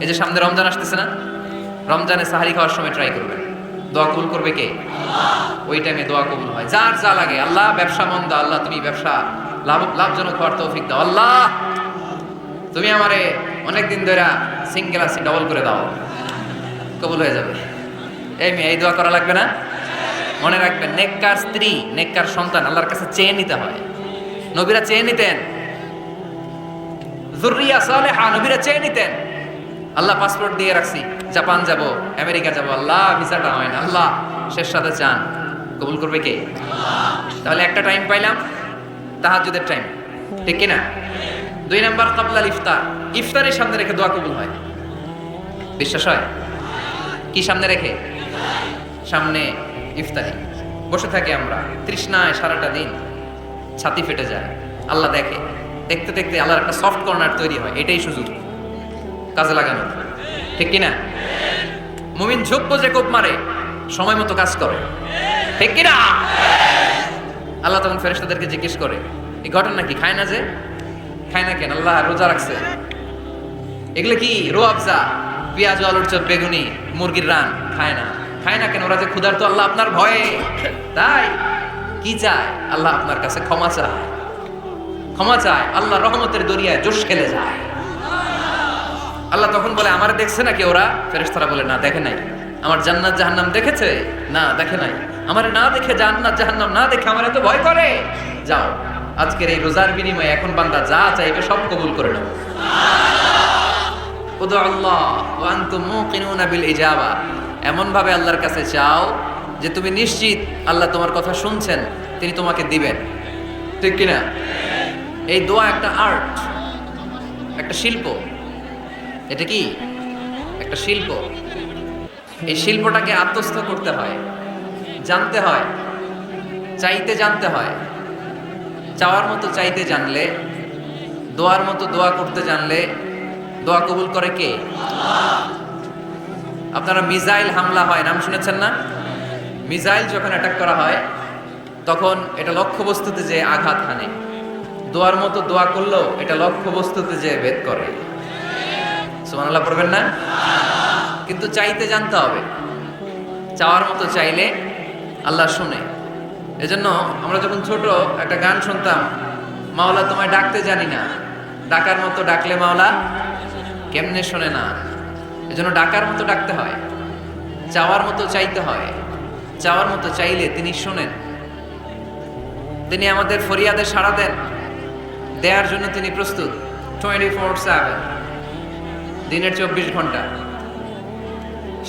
এই যে সামনে রমজান আসতেছে না, রমজানে সাহারি খাওয়ার সময় ট্রাই করবেন, দোয়া কবুল করবে কে? ওই টাইমে দোয়া কবুল হয়। যার যা লাগে, আল্লাহ ব্যবসা মন্দ, আল্লাহ তুমি ব্যবসা লাভজনক হওয়ার তৌফিক দাও, আল্লাহ তুমি আমারে অনেকদিন ধরে সিঙ্গেল আছি, ডবল করে দাও, কবুল হয়ে যাবে। এই মেয়ে, এই দোয়া করা লাগবে না? মনে রাখবেন, নেককার স্ত্রী, নেককার সন্তান আল্লাহর কাছে চেয়ে নিতে হয়। নবীরা চেয়ে নিতেন, যুররিয়া সালেহা, নবীরা চেয়ে নিতেন। আল্লাহ পাসপোর্ট দিয়ে রাখছি, জাপান যাব, আমেরিকা যাব, আল্লাহ ভিসাটা হয় না, আল্লাহ শেষ সাথে চান, কবুল করবে কে? তাহলে একটা টাইম পাইলাম, তাহাজ্জুদের টাইম, ঠিক কিনা? 2 নাম্বার ক্বাবলাল ইফতার, ইফতারের সামনে রেখে দোয়া কবুল হয়। বিশ্বাস হয়? কি সামনে রেখে? সামনে ইফতারি বসে থাকি আমরা, তৃষ্ণায় সারাটা দিন, ছাতি ফেটে যায়। আল্লাহ দেখে, দেখতে দেখতে আল্লাহর একটা সফট কর্নার তৈরি হয়। এটাই সুযোগ কাজে লাগানো, ঠিক কিনা? মুমিন ঝোপ যে কোপ মারে, সময় মতো কাজ করে, ঠিক কিনা? আল্লাহ তখন ফেরেশতাদেরকে জিজ্ঞেস করে, এই ঘটনা কি? খায় না যে? খায় না কেন? আল্লাহ রোজা রাখছে। এগুলো কি? রোয়াবজা, পেঁয়াজ, আলুর চপ, বেগুনি, মুরগির রান, খায় না। খায় না কেন? ওরা যে ক্ষুধার্ত, আল্লাহ আপনার ভয়ে। তাই কি চায়? আল্লাহ আপনার কাছে ক্ষমা চায়, ক্ষমা চায়। আল্লাহ রহমতের দরিয়ায় জোশ খেলে যায়। আল্লাহ তখন বলে, আমার দেখছে নাকি ওরা? ফেরেশতারা বলে, না দেখে নাই। আমার জান্নাত জাহান্নাম দেখেছে? না দেখে নাই। আমার না দেখে জান্নাত জাহান্নাম না দেখে আমার এত ভয় করে? যাও, আজকের এই রোজার বিনিময়ে এখন বান্দা যা চাইবে সব কবুল করে নাও। উদু আল্লাহ ওয়া আনতুম মুকিনুনা বিল ইজাবা, এমন ভাবে আল্লাহর কাছে চাও যে তুমি নিশ্চিত আল্লাহ তোমার কথা শুনছেন, তিনি তোমাকে দিবেন, ঠিক কিনা? এই দোয়া একটা আর্ট, একটা শিল্প। এটা কি? একটা শিল্প। এই শিল্পটাকে আত্মস্থ করতে হয়, জানতে হয়, চাইতে জানতে হয়। চাওয়ার মতো চাইতে জানলে, দোয়ার মতো দোয়া করতে জানলে দোয়া কবুল করে কে? আপনারা মিসাইল হামলা হয়, নাম শুনেছেন না? মিসাইল যখন অ্যাটাক করা হয়, তখন এটা লক্ষ্যবস্তুতে যে আঘাত হানে। দোয়ার মতো দোয়া করলেও এটা লক্ষ্যবস্তুতে যে ভেদ করে। সুবহানাল্লাহ পড়বেন না? কিন্তু চাইতে জানতে হবে। চাওয়ার মতো চাইলে আল্লাহ শুনে। এজন্য আমরা যখন ছোট একটা গান শুনতাম, মাওলা তোমায় ডাকতে জানি না, ডাকার মতো ডাকলে মাওলা কেমনে শোনে না। এজন্য ডাকার মতো ডাকতে হয়, চাওয়ার মতো চাইতে হয়। চাওয়ার মতো চাইলে তিনি শোনেন, তিনি আমাদের ফরিয়াদে সাড়া দেন, দেওয়ার জন্য তিনি প্রস্তুত 24/7, দিনের 24 ঘন্টা,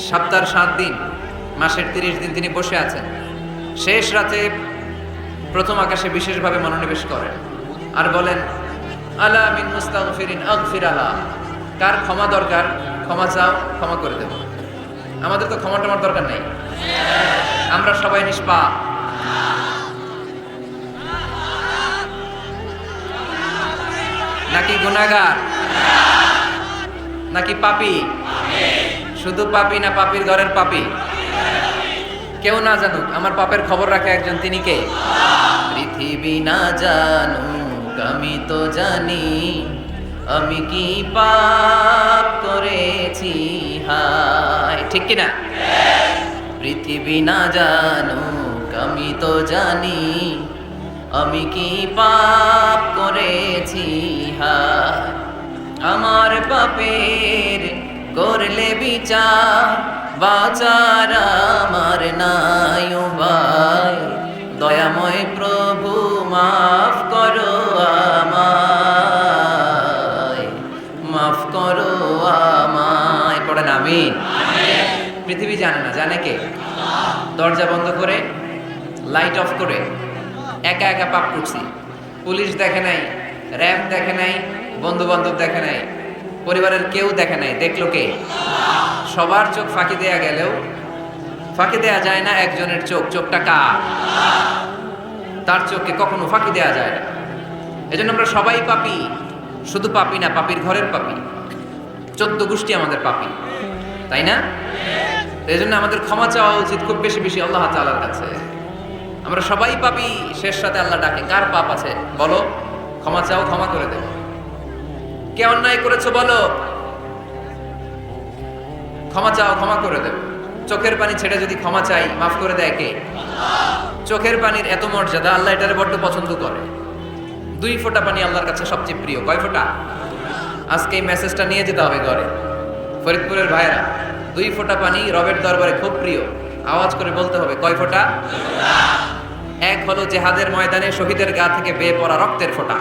সপ্তাহের 7 দিন, মাসের 30 দিন তিনি বসে আছেন। শেষ রাতে প্রথম আকাশে বিশেষভাবে মনোনিবেশ করেন আর বলেন, আলা মিন মুস্তাগফিরিন আগফিরালা, কার ক্ষমা দরকার ক্ষমা চাও, ক্ষমা করে দেব। আমাদের তো ক্ষমা টমার দরকার নাই, আমরা সবাই নিষ্পাপ। নাকি গুনাহগার? নাকি পাপী? শুধু পাপী না পাপীর ঘরের পাপী? কেউ না জানুক, আমার পাপের খবর রাখে একজন, তিনি কে? পৃথিবী না জানুক, আমি তো জানি আমি কি পাপ করেছি, হায়, ঠিক কিনা? পৃথিবী না জানুক, আমি তো জানি আমি কি পাপ করেছি, হায়। আমার পাপের করলে বিচার, বাচার আমার নাই উপায়, দয়াময় প্রভু মাফ করো আমায়, মাফ করো আমায়। পড়েন আমিন। পৃথিবী জানে না, জানে কে? দরজা বন্ধ করে, লাইট অফ করে একা একা পাপ করছি। পুলিশ দেখে নাই, র্যাব দেখে নাই, বন্ধু বান্ধব দেখে নাই, পরিবারের কেউ দেখে নাই, দেখলো কে? সবার চোখ ফাঁকি দেয়া গেলেও ফাঁকি দেয়া যায় না একজনের চোখ। চোখটা কার? তার চোখকে কখনো ফাঁকি দেয়া যায় না। এজন্য আমরা সবাই পাপী, শুধু পাপী না, পাপীর ঘরের পাপী। 14 গোষ্ঠী আমাদের পাপী, তাই না? এই জন্য আমাদের ক্ষমা চাওয়া উচিত খুব বেশি বেশি আল্লাহ তাআলার কাছে। আমরা সবাই পাপী, শেষ রাতে আল্লাহ ডাকে, কার পাপ আছে বলো, ক্ষমা চাও, ক্ষমা করে দেব। কে অন্যায় করেছো বলো, ক্ষমা চাও, ক্ষমা করে দেব। চোখের পানি ছেড়ে যদি ক্ষমা চাই, মাফ করে দেয় কে? চোখের পানির এত মর্যাদা, আল্লাহ এটারে বড্ড পছন্দ করে। 2 ফোঁটা পানি আল্লাহর কাছে সবচেয়ে প্রিয়। কয় ফোঁটা? আজকে এই মেসেজটা নিয়ে যেতে হবে ঘরে। ফরিদপুরের ভাইয়েরা, 2 ফোঁটা পানি রবের দরবারে খুব প্রিয়। আওয়াজ করে বলতে হবে, কয় ফোঁটা? এক হলো জেহাদের ময়দানে শহীদের গা থেকে বেয়ে পড়া রক্তের ফোঁটা।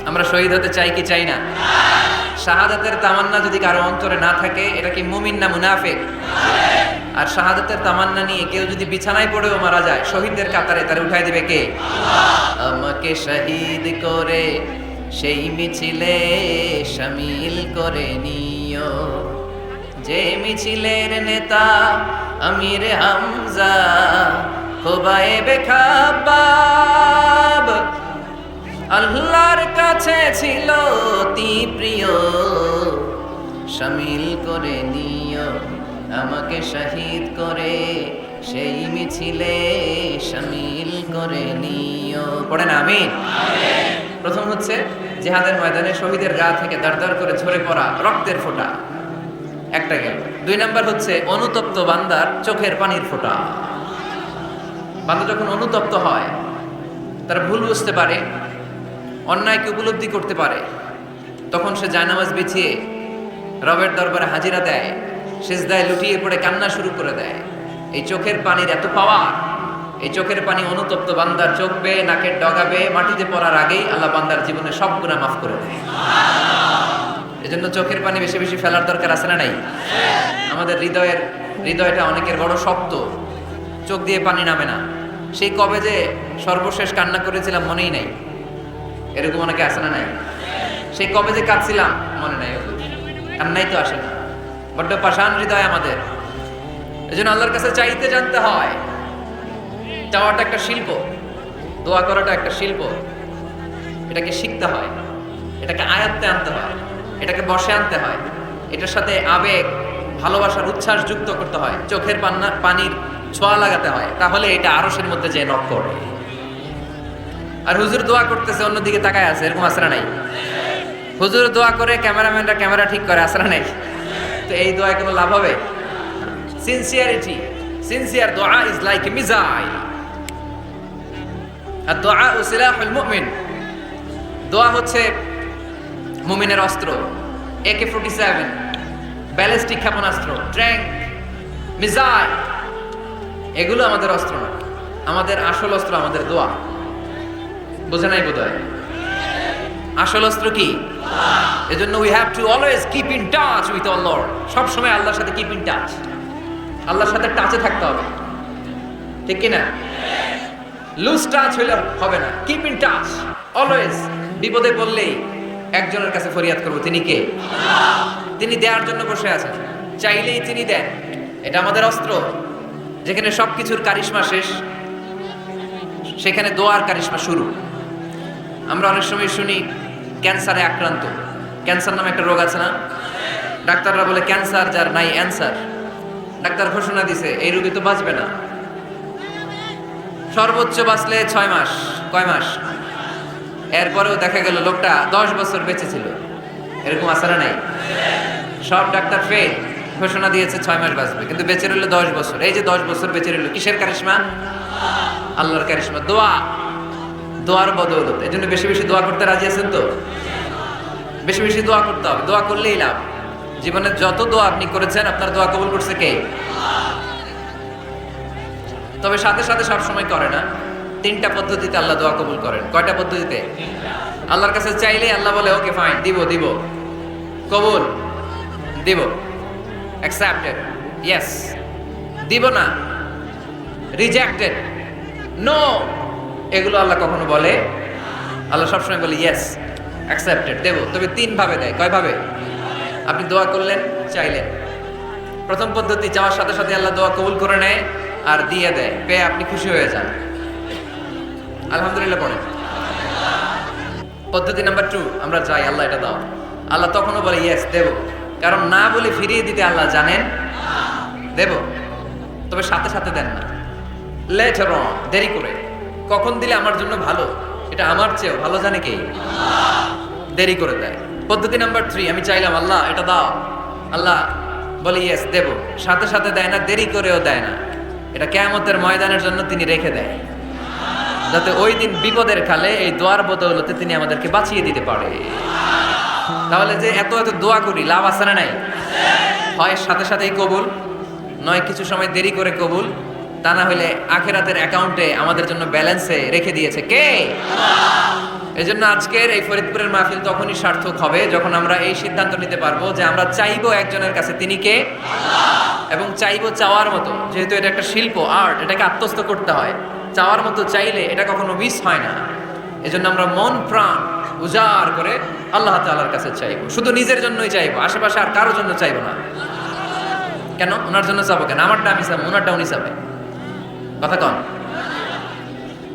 আমরা শহীদ হতে চাই কি চাই না? শাহাদাতের তামান্না যদি কারো অন্তরে না থাকে, এটা কি মুমিন না মুনাফিক? আর শাহাদাতের তামান্না নিয়ে কেউ যদি বিছানায় পড়েও মারা যায়, শহীদদের কাতারে তারে উঠাই দিবে কে? আমাকে শহীদ করে সেই মিছিলে শামিল করে নিও, যে মিছিলের নেতা আমির হামজা খোবায়েবে খাব্বাব। আল্লাহর কাছে ছিল অতি প্রিয়, শামিল করে নিও আমাকে শহীদ করে সেই মিছিলে শামিল করে নিও। পড়েন আমিন। প্রথম হচ্ছে জিহাদের ময়দানে শহীদের গা থেকে দাঁড় করে ঝরে পড়া রক্তের ফোঁটা, একটা গেল। 2 নাম্বার হচ্ছে অনুতপ্ত বান্দার চোখের পানির ফোঁটা। বান্দা যখন অনুতপ্ত হয়, তারা ভুল বুঝতে পারে, অন্যায়কে উপলব্ধি করতে পারে, তখন সে জায়নামাজ বিছিয়ে রবের দরবারে হাজিরা দেয়, সিজদায় লুটিয়ে পড়ে কান্না শুরু করে দেয়। এই চোখের পানির এত পাওয়ার, এই চোখের পানি অনুতপ্ত বান্দার চোখ বেয়ে নাকের ডগা বেয়ে মাটিতে পড়ার আগেই আল্লাহ বান্দার জীবনে সব গুনাহ মাফ করে দেয়। এজন্য চোখের পানি বেশি বেশি ফেলার দরকার আছে না নাই? আমাদের হৃদয়টা অনেকের বড় শক্ত, চোখ দিয়ে পানি নামে না। সেই কবে যে সর্বশেষ কান্না করেছিলাম মনেই নাই, এরকম অনেকে আসে না নাই? সেই কবে যে কাঁদছিলাম মনে নাই, কান্নাই তো আসে না। বড্ড পাষাণ হৃদয় আমাদের। এজন্য আল্লাহর কাছে চাইতে জানতে হয়। চাওয়াটা একটা শিল্প, দোয়া করাটা একটা শিল্প। এটাকে শিখতে হয়, এটাকে আয়ত্তে আনতে হয়, এটাকে বসে আনতে হয়, এটার সাথে আবেগ, ভালোবাসার উচ্ছ্বাস যুক্ত করতে হয়, চোখের পানির ছোঁয়া লাগাতে হয়, তাহলে এটা আরশের মধ্যে যে নক করে। আর হুজুর দোয়া করতেছে, অন্যদিকে তাকায় আছে, এরকম আসরা নাই? হুজুর দোয়া করে ক্যামেরাম্যানরা ক্যামেরা ঠিক করে, আসরা নাই? তো এই দোয়ায় কোনো লাভ হবে? সিনসিয়ারিটি, সিনসিয়ার দোয়া ইজ লাইক এ মিসাইল। আর দোয়া সিলাহুল মুমিন, দোয়া হচ্ছে মুমিনের অস্ত্র। AK-47 ব্যালিস্টিক ক্ষেপণাস্ত্র, ট্যাঙ্ক, মিসাইল, এগুলো আমাদের অস্ত্র না। আমাদের আসল অস্ত্র আমাদের দোয়া। বোঝে নাই বোধহয়? আসল অস্ত্র কি? এজন্য we have to always keep in touch with our Lord. সব সময় আল্লাহর সাথে কিপ ইন টাচ, আল্লাহর সাথে টাচে থাকতে হবে, ঠিক কি না? লুজ টাচ হইলে হবে না, কিপ ইন টাচ অলওয়েজ। বিপদে পড়লেই একজনের কাছে ফরিয়াদ করব, তিনি কে? তিনি দেওয়ার জন্য বসে আছেন, চাইলেই তিনি দেন। এটা আমাদের অস্ত্র। যেখানে সবকিছুর কারিশমা শেষ, সেখানে দোয়ার কারিশমা শুরু। আমরা অনেক সময় শুনি ক্যান্সারে আক্রান্ত। ক্যান্সার নামে একটা রোগ আছে না? ডাক্তাররা বলে ক্যান্সার যার নাই অ্যান্সার। ডাক্তার ঘোষণা দিছে এই রোগী তো বাঁচবে না, সর্বোচ্চ বাঁচলে 6 মাস। কয় মাস? এরপরেও দেখা গেল লোকটা 10 বছর বেঁচে ছিল। এরকম আছে না নাই? সব ডাক্তার ফেল, ঘোষণা দিয়েছে 6 মাস বাঁচবে, কিন্তু বেঁচে রইল 10 বছর। এই যে 10 বছর বেঁচে রইল, কিসের কারিশমা? আল্লাহর কারিশমা, দোয়া, দোয়ার বদৌলত। এই জন্য বেশি বেশি দোয়া করতে রাজি আছেন তো? বেশি বেশি দোয়া করতে হবে, দোয়া করলেই লাভ। জীবনে যত দোয়া আপনি করেছেন, আপনার দোয়া কবুল করছে কে? তবে সাথে সাথে সব সময় করে না। 3টা পদ্ধতিতে আল্লাহ দোয়া কবুল করেন। কয়টা পদ্ধতিতে? আল্লাহর কাছে চাইলে আল্লাহ বলে ওকে ফাইন, দিব দিব, কবুল, দিব, অ্যাকসেপ্টেড, ইয়েস। দিব না, রিজেক্টেড, নো, এগুলো আল্লাহ কখনো বলে? আল্লাহ সবসময় বলে ইয়েস, অ্যাকসেপ্টেড, দেব। তবে 3 ভাবে দেয়। কয় ভাবে? আপনি দোয়া করলেন, চাইলেন। প্রথম পদ্ধতি, চাওয়ার সাথে সাথে আল্লাহ দোয়া কবুল করে নেয় আর দিয়ে দেয়, পেয়ে আপনি খুশি হয়ে যান, আলহামদুলিল্লাহ পড়েন। পদ্ধতি নাম্বার 2, আমরা চাই আল্লাহ এটা দাও, আল্লাহ তখনও বলে ইয়েস, দেব। কারণ না বলে ফিরিয়ে দিতে আল্লাহ জানেন দেব, তবে সাথে সাথে দেন না, লেটার অন, দেরি করে। কখন দিলে আমার জন্য ভালো, এটা আমার চেয়েও ভালো জানে কে? দেরি করে দেয়। পদ্ধতি নাম্বার 3, আমি চাইলাম আল্লাহ এটা দাও, আল্লাহ বলে ইয়েস দেব, সাথে সাথে দেয় না, দেরি করেও দেয় না। এটা কিয়ামতের ময়দানের জন্য তিনি রেখে দেয়, যাতে ওই দিন বিপদের কালে এই দোয়ার বদৌলতে তিনি আমাদেরকে বাঁচিয়ে দিতে পারে। তাহলে যে এত এত দোয়া করি, লাভ আছে না নাই? হয় সাথে সাথেই কবুল, নয় কিছু সময় দেরি করে কবুল, তা না হলে আখিরাতের অ্যাকাউন্টে আমাদের জন্য ব্যালেন্সে রেখে দিয়েছে কে? এই জন্য আজকের এই ফরিদপুরের মাহফিল তখনই সার্থক হবে যখন আমরা এই সিদ্ধান্ত নিতে পারবো যে আমরা চাইবো একজনের কাছে, তিনি কে? এবং চাইবো চাওয়ার মতো। যেহেতু এটা একটা শিল্প, আর্ট, এটাকে আত্মস্থ করতে হয়। চাওয়ার মতো চাইলে এটা কখনো মিস হয় না। এজন্য আমরা মন প্রাণ উজাড় করে আল্লাহ তাআলার কাছে চাইবো, শুধু নিজের জন্যই চাইবো, আশেপাশে আর কারোর জন্য চাইবো না। কেন? ওনার জন্য চাবো কেন? আমারটা আমি চাবো, ওনারটা উনি চাবে। কথা কন।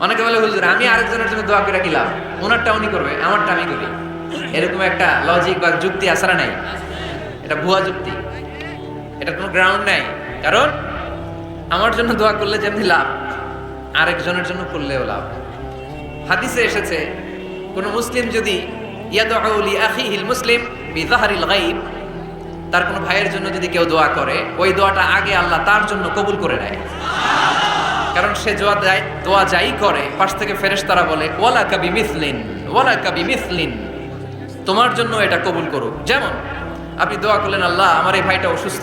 অনেকে বলে হুজুর আমি আরেকজনের জন্য দোয়া করে কি লাভ? ওনারটা উনি করবে, আমারটা আমি করি। এরকম একটা লজিক বা যুক্তি আসরা নাই, এটা ভুয়া যুক্তি, এটা কোনো গ্রাউন্ড নাই। কারণ আমার জন্য দোয়া করলে যেমনি লাভ, আরেকজনের জন্য করলেও লাভ। হাদিসে এসেছে কোন মুসলিম যদি ইয়াদউ লি আখিহিল মুসলিম বিযাহরিল গায়ব, তার কোনো ভাইয়ের জন্য যদি কেউ দোয়া করে, ওই দোয়াটা আগে আল্লাহ তার জন্য কবুল করে নেয়। কারণ সে দোয়া যাই করে, পাশ থেকে ফেরেশতারা বলে ওয়ালাকা বিমিসলিন, ওয়ালাকা বিমিসলিন, তোমার জন্য এটা কবুল করুক। যেমন আপনি দোয়া করলেন, আল্লাহ আমার এই ভাইটা অসুস্থ,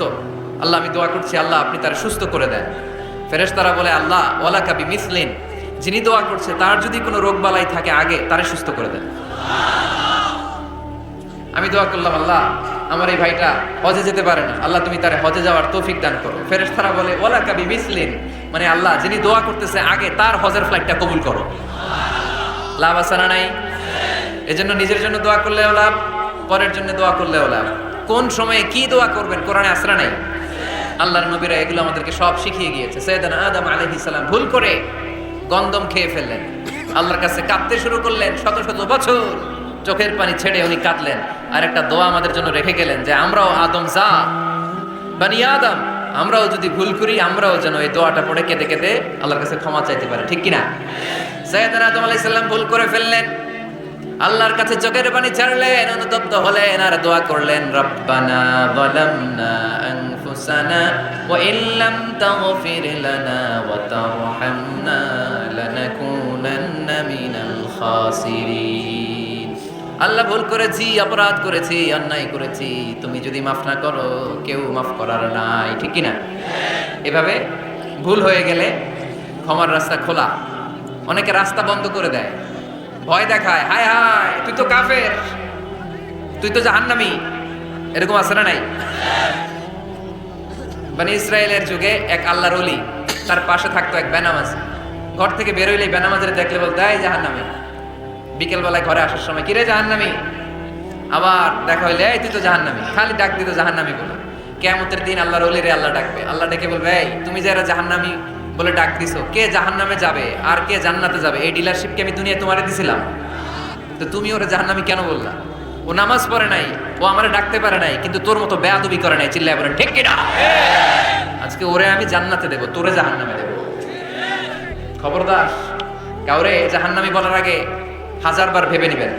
আল্লাহ আমি দোয়া করছি আল্লাহ আপনি তার সুস্থ করে দেন। ফেরেশতারা বলে আল্লাহ ওয়ালাকা বিমিসলিন, যিনি দোয়া করছে তার যদি কোনো রোগ বালাই থাকে আগে তারে সুস্থ করে দেন। আমি দোয়া করলাম আল্লাহ আমার এই ভাইটা হজে যেতে পারে না, আল্লাহ তুমি তারে হজে যাওয়ার তৌফিক দান করো। ফেরেশতারা বলে ওয়ালাকা বিমিসলিন, মানে আল্লাহ যিনি দোয়া করতেছে আগে তার হজের ফ্লাইটটা কবুল করো। লাভ আছে না নাই? এজন্য নিজের জন্য দোয়া করলেও লাভ, পরের জন্য দোয়া করলেও লাভ। কোন সময়ে কি দোয়া করবেন কোরআনে আসরা নাই? আল্লাহর নবীরা এগুলো আমাদেরকে সব শিখিয়ে গিয়েছে। সাইয়েদনা আদম আলাইহিস সালাম ভুল করে গন্ধম খেয়ে ফেললেন, আল্লাহর কাছে কাঁদতে শুরু করলেন, শত শত বছর চোখের পানি ছেড়ে উনি কাঁদলেন। আর একটা দোয়া আমাদের জন্য রেখে গেলেন যে আমরাও আদম যা বানি আদম, আমরাও যদি ভুল করি আমরাও যেন এই দোয়াটা পড়ে কেঁদে কেঁদে আল্লাহর কাছে ক্ষমা চাইতে পারি, ঠিক কিনা? সাইয়েদনা আদম আলাইহিস সালাম ভুল করে ফেললেন, আল্লাহর কাছে চোখের পানি ছাড়লেন, অনুতপ্ত হলেন আর দোয়া করলেন রব্বানা যালামনা আনফুসানা ওয়া ইল্লাম তাগফির লানা ওয়া তারহামনা লানাকুনান্না মিনাল খাসিরিন। আল্লাহ ভুল করেছি, অপরাধ করেছি, অন্যায় করেছি, তুমি যদি মাফ না করো কেউ মাফ করার নাই, ঠিক কি না? এভাবে ভুল হয়ে গেলে ক্ষমার রাস্তা খোলা। অনেকে রাস্তা বন্ধ করে দেয়, ভয় দেখায়, হায় হায় তুই তো কাফের, তুই তো জাহান্নামী, এরকম আছে না নাই? বনি ইসরায়েলের যুগে এক আল্লাহর ওলি, তার পাশে থাকতো এক বেনামাজি। ঘর থেকে বেরোইলেই বেনামাজির দেখলে বলতো এই জাহান্নামী। বিকেল বেলায় ঘরে আসার সময় কিরে জাহান্নামী, আবার দেখা হইলে এই তুই তো জাহান্নামী, খালি ডাক দিত জাহান্নামী বলে। কিয়ামতের দিন আল্লাহর ওলিরে আল্লাহ ডাকবে, আল্লাহ ডেকে বলবে এই তুমি যে এরা জাহান্নামী বলে ডাক দিছো, কে জাহান্নামে যাবে আর কে জান্নাতে যাবে এই ডিলারশিপ কি আমি দুনিয়ায় তোমারে দিছিলাম? তো তুমি ওরে জাহান্নামী কেন বললা? ও নামাজ পড়ে নাই, ও আমারে ডাকতে পারে নাই, কিন্তু তোর মতো বেয়াদবি করে নাই, চিল্লায় বলেন ঠিক কিনা? আজকে ওরে আমি জান্নাতে দেব, তোরে জাহান্নামে দেব। খবরদার, কাউরে জাহান্নামী বলার আগে 1000 বার ভেবে নেবেন।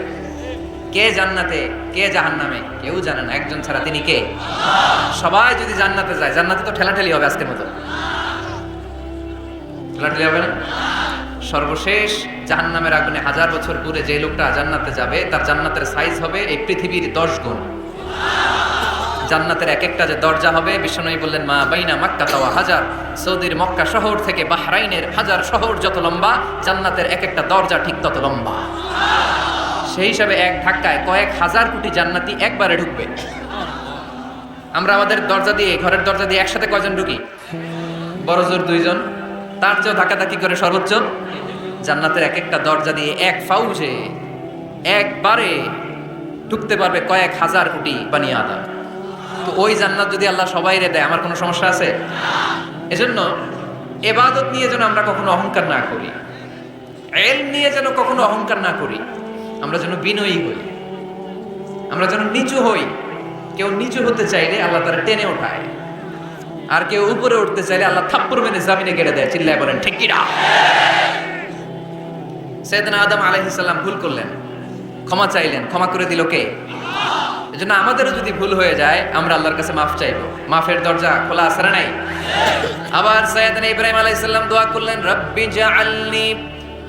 কে জান্নাতে কে জাহান্নামে কেউ জানে না, একজন ছাড়া, তিনি কে? সবাই যদি জান্নাতে যায়, জান্নাতে তো ঠেলাঠেলি হবে আজকের মতো, ঠেলাঠেলি হবে না? সর্বশেষ জাহান্নামের আগুনে 1000 বছর পুরে যে লোকটা জান্নাতে যাবে তার জান্নাতের সাইজ হবে এই পৃথিবীর 10 গুণ। জান্নাতের এক একটা যে দরজা হবে, বিশ্বনবী বললেন মা বাইনা মক্কা ওয়া হাজার, সৌদির মক্কা শহর থেকে বাহরাইনের হাজার শহর যত লম্বা, জান্নাতের এক একটা দরজা ঠিক তত লম্বা। সেই হিসাবে এক ধাক্কায় কয়েক হাজার কোটি জান্নাতি একবারে ঢুকবে। আমরা আমাদের দরজা দিয়ে, ঘরের দরজা দিয়ে একসাথে কয়জন ঢুকি? বড় জোর 2 জন, তার চেয়েও ধাক্কাধাক্কি করে সর্বোচ্চ। জান্নাতের এক একটা দরজা দিয়ে এক ফাউজে একবারে ঢুকতে পারবে কয়েক হাজার কোটি বানি আদম। তো ওই জান্নাত যদি আল্লাহ সবাইরে দেয়, আমার কোনো সমস্যা আছে? এজন্য ইবাদত নিয়ে যেন আমরা কখনো অহংকার না করি, ইলম নিয়ে যেন কখনো অহংকার না করি, আমরা যেন বিনয়ী হই, আমরা যেন নিচু হই। কেউ নিচু হতে চাইলে আল্লাহ তারা টেনে ওঠায়, আর কেউ উপরে উঠতে চাইলে আল্লাহ থাপ্পড় মেরে জামিনে গেড়ে দেয়, চিল্লায় বলেন ঠিক কি না? সাইয়েদনা আদম আলাইহিস সালাম ভুল করলেন, ক্ষমা চাইলেন, ক্ষমা করে দিল কে? এজন্য আমাদেরও যদি ভুল হয়ে যায় আমরা আল্লাহর কাছে মাফ চাইবো, মাফের দরজা খোলা আছে না নাই? আবার সাইয়েদনা ইব্রাহিম আলাইহিস সালাম দোয়া করলেন, রব্বি জাআলনি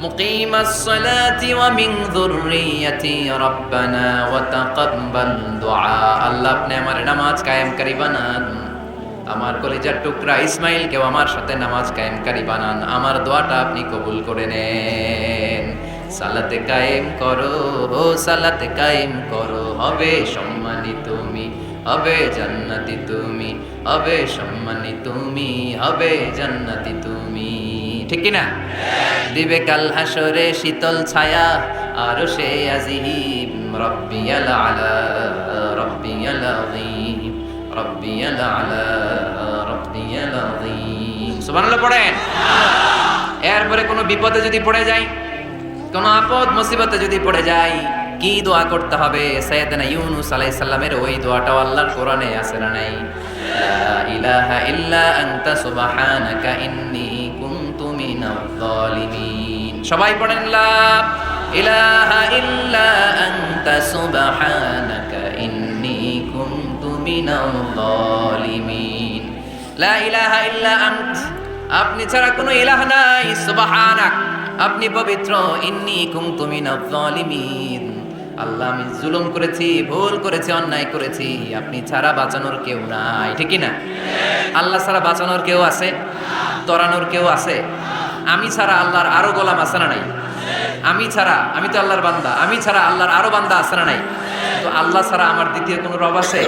মুকিমাস সালাতি ওয়া মিন যুররিয়াতি রব্বানা ওয়া তাকাব্বাল দুআ। আল্লাহ আপনি আমার নামাজ কায়েমকারী বানান, আমার কলিজার টুকরা ইসমাইলকেও আমার সাথে নামাজ কায়েমকারী বানান, আমার দোয়াটা আপনি কবুল করে নেন। সালাতে কায়েম করো, ও সালাতে কায়েম করো, হবে সম্মানী তুমি, হবে জান্নাতি তুমি, হবে সম্মানী তুমি, হবে জান্নাতি তুমি। ঠিক কি না? দিবে কাল হাসরে শীতল ছায়া আরশে আজিম, রব্বিয়াল আলা রব্বিয়াল আযীম, রব্বিয়াল আলা রব্বিয়াল আযীম। সুবহানাল্লাহ পড়েন। এরপরে কোনো বিপদে যদি পড়ে যাই, কোনো আপদ মুসিবতে যদি পড়ে যাই, কি দোয়া করতে হবে? সাইয়েদনা ইউনূস আলাইহিস সালামের ওই দোয়াটাও আল্লাহর কোরআনে আছে না নাই? লা ইলাহা ইল্লা আনতা সুবহানাকা ইন্নী কুনতু মিনাজ জালিমিন। সবাই পড়েন, লা ইলাহা ইল্লা আনতা সুবহানাকা ইন্নী কুনতু মিনাজ জালিমিন। লা ইলাহা ইল্লা আন্ত, আপনি ছাড়া কোনো ইলাহ নাই, সুবহানাক, আপনি পবিত্র, ইন্নী কুনতু মিনাজ জালিমিন, আল্লাহ আমি জুলুম করেছি, ভুল করেছি, অন্যায় করেছি, আপনি ছাড়া বাঁচানোর কেউ নাই। ঠিক কি না? আল্লাহ ছাড়া বাঁচানোর কেউ আছে? তরানোর কেউ আছে? আমি ছাড়া আল্লাহর আরো গোলাম আছে না নাই? আমি ছাড়া, আমি তো আল্লাহর বান্দা, আমি ছাড়া আল্লাহর আরো বান্দা আছে না নাই? তো আল্লাহ ছাড়া আমার দ্বিতীয় কোনো রব আছে?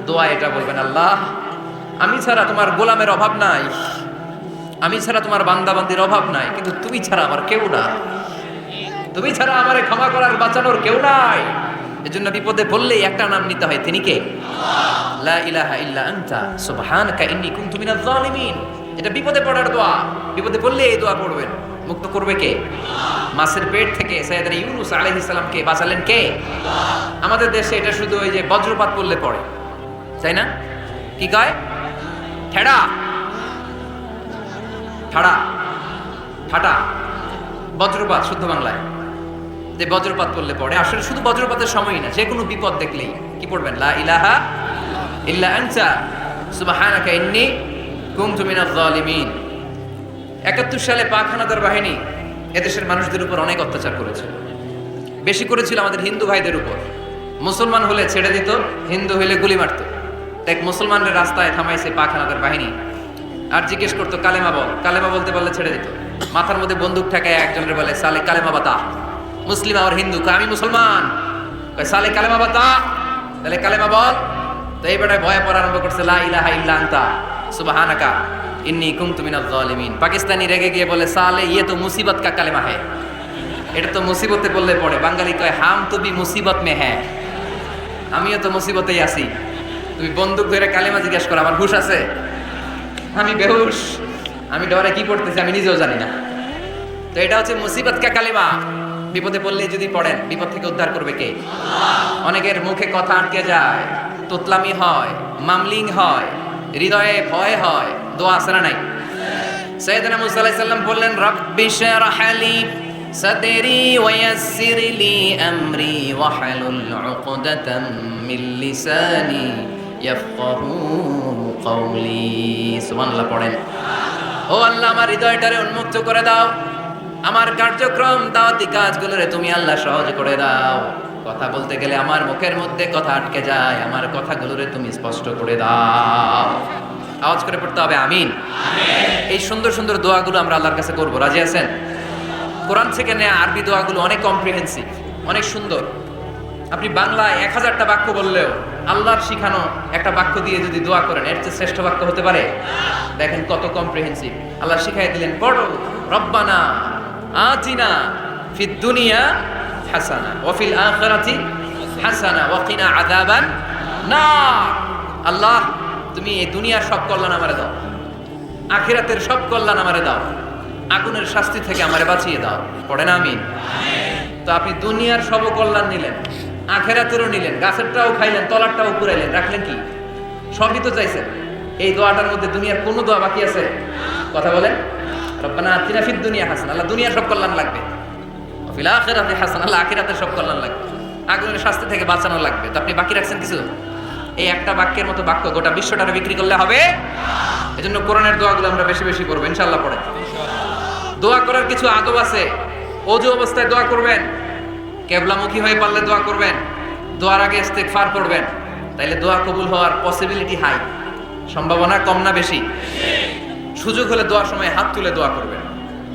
দোয়া এটা বলবেন, আল্লাহ আমি ছাড়া তোমার গোলামের অভাব নাই, আমি ছাড়া তোমার বান্দা বান্দির অভাব নাই, কিন্তু তুমি ছাড়া আমার কেউ না, তুমি ছাড়া আমারে ক্ষমা করার বাঁচানোর কেউ নাই। এজন্য বিপদে পড়লেই একটা নাম নিতে হয়, তিনি কে? লা ইলাহা ইল্লা আনতা সুবহানাকা ইন্নী কুনতু মিনাজ জালিমিন। এটা বিপদে পড়ার দোয়া, বিপদে পড়লে এই দোয়া পড়বেন। মুক্ত করবে কে? মাছের পেট থেকে সাইয়েদনা ইউনূস আলাইহিস সালামকে বাঁচালেন কে? আমাদের দেশে এটা শুধু ওই যে বজ্রপাত পড়লে পড়ে, তাই না? কি কয়? ঠেড়া ঠাড়া ঠাটা, বজ্রপাত শুদ্ধ বাংলায় যে বজ্রপাত পড়লে পড়ে। আসলে শুধু বজ্রপাতের সময়ই না, যে কোনো বিপদ দেখলেই কি পড়বেন? লা ইলাহা ইল্লা আনতা সুবহানাকা ইন্নী কুনতু মিনাজ জালিমিন। ৭১ সালে পাক হানাদার বাহিনী এদেশের মানুষদের উপর অনেক অত্যাচার করেছিল, বেশি করেছিল আমাদের হিন্দু ভাইদের উপর। মুসলমান হলে ছেড়ে দিত, হিন্দু হইলে গুলি মারত। এক মুসলমানদের রাস্তায় থামাইছে পাক হানাদার বাহিনী, আর জিজ্ঞেস করতো কালেমা বল, কালেমা বলতে পারলে ছেড়ে দিত। মাথার মধ্যে বন্দুক ঠেকায় একজনের বলে, সালে কালেমা বাতা। মুসলিম আর হিন্দু, আমি মুসলমান, সালে কালেমা বাতা, তাহলে কালেমা বল। তো এই বেটায় ভয় পড়া আরম্ভ করছে, লা ইলাহা ইল্লা আনতা সুবহানাকা ইন্নী কুনতু মিনাজ জালিমিন। পাকিস্তানি রেগে গিয়ে বলে, সালে ইয়ে তো মুসিবত কা কালেমা হ্যায়, এটা তো মুসিবতে বললে পড়ে। বাঙালি কয়, হাম তো ভি মুসিবত মে হ্যায়, আমিও তো মুসিবতেই আছি, তুমি বন্দুক ধরে কালেমা জিজ্ঞাসা করো, আমার হুশ আছে? আমি বেহুশ, আমি ডরে কি পড়তেছি আমি নিজেও জানি না। তো এটা হচ্ছে মুসিবত কা কালেমা। বিপদে পড়লে যদি পড়েন, বিপদ থেকে উদ্ধার করবে কে? অনেকের মুখে কথা আটকে যায়, তোতলামি হয়, মামলিং হয়, হৃদয়ে ভয় হয়, দোয়া আছে না নাই? সাইয়েদনা মুসা আলাইহিস সালাম বললেন, রাব্বি শরহ লি সাদরি ওয়া ইয়াসসির লি আমরি ওয়াহলুল উকদাতাম মিন লিসানি ইয়াফকাহু কওলি। সুবহানাল্লাহ পড়েন। ও আল্লাহ, আমার হৃদয়টারে উন্মুক্ত করে দাও, আমার কার্যক্রম দাওয়াতি কাজগুলোরে তুমি আল্লাহ সহজ করে দাও। কথা বলতে গেলে আমার মুখের মধ্যে কথা আটকে যায়, আমার কথাগুলোরে তুমি স্পষ্ট করে দাও। আওয়াজ করে পড়তে হবে আমিন। এই সুন্দর সুন্দর দোয়াগুলো আমরা আল্লাহর কাছে করবো, রাজি আছেন? কোরআন থেকে নেয়া আরবি দোয়াগুলো অনেক কম্প্রিহেন্সিভ, অনেক সুন্দর। আপনি বাংলায় 1000টা বাক্য বললেও আল্লাহর শিখানো একটা বাক্য দিয়ে যদি দোয়া করেন, এর চেয়ে শ্রেষ্ঠ বাক্য হতে পারে? দেখেন কত কম্প্রিহেন্সিভ। আল্লাহ শিখাই দিলেন, পড়ো, রব্বানা আতিনা ফিদ দুনিয়া হাসানা ওয়া ফিল আখিরাতি হাসানা ওয়া কিনা আযাবান নার। আল্লাহ তুমি এই দুনিয়ার সব কল্যাণ আমারে দাও, আখিরাতের সব কল্যাণ আমারে দাও, আগুনের শাস্তি থেকে আমারে বাঁচিয়ে দাও। পড়েন আমিন। তো আপনি দুনিয়ার সব কল্যাণ নিলেন, আখিরাতেরও নিলেন, গাছেরটাও খাইলেন, তলারটাও পুরাইলেন, রাখলেন কি? সবই তো চাইছেন। এই দোয়াটার মধ্যে দুনিয়ার কোনো দোয়া বাকি আছে? কথা বলেন। রব্বানা আতিনা ফিদ দুনিয়া হাসানা, আল্লাহ দুনিয়ার সব কল্যাণ লাগবে, ওয়া ফিল আখিরাতি হাসানা, আল্লাহ আখিরাতের সব কল্যাণ লাগবে। আগুনের শাস্তি থেকে বাঁচানো লাগবে, তো আপনি বাকি রাখছেন কিছু? এই একটা বাক্যের মতো বাক্য গোটা বিশ্বটারে বিক্রি করলে হবে? এজন্য কোরআনের দোয়াগুলো আমরা বেশি বেশি করবো ইনশাআল্লাহ। পড়ে দোয়া করার কিছু আদব আছে। ওযু অবস্থায় দোয়া করবেন, কিবলামুখী হয়ে পারলে দোয়া করবেন, দোয়ার আগে ইস্তিগফার করবেন, তাইলে দোয়া কবুল হওয়ার পসিবিলিটি হাই, সম্ভাবনা কম না বেশি? সুযোগ হলে দোয়ার সময় হাত তুলে দোয়া করবেন।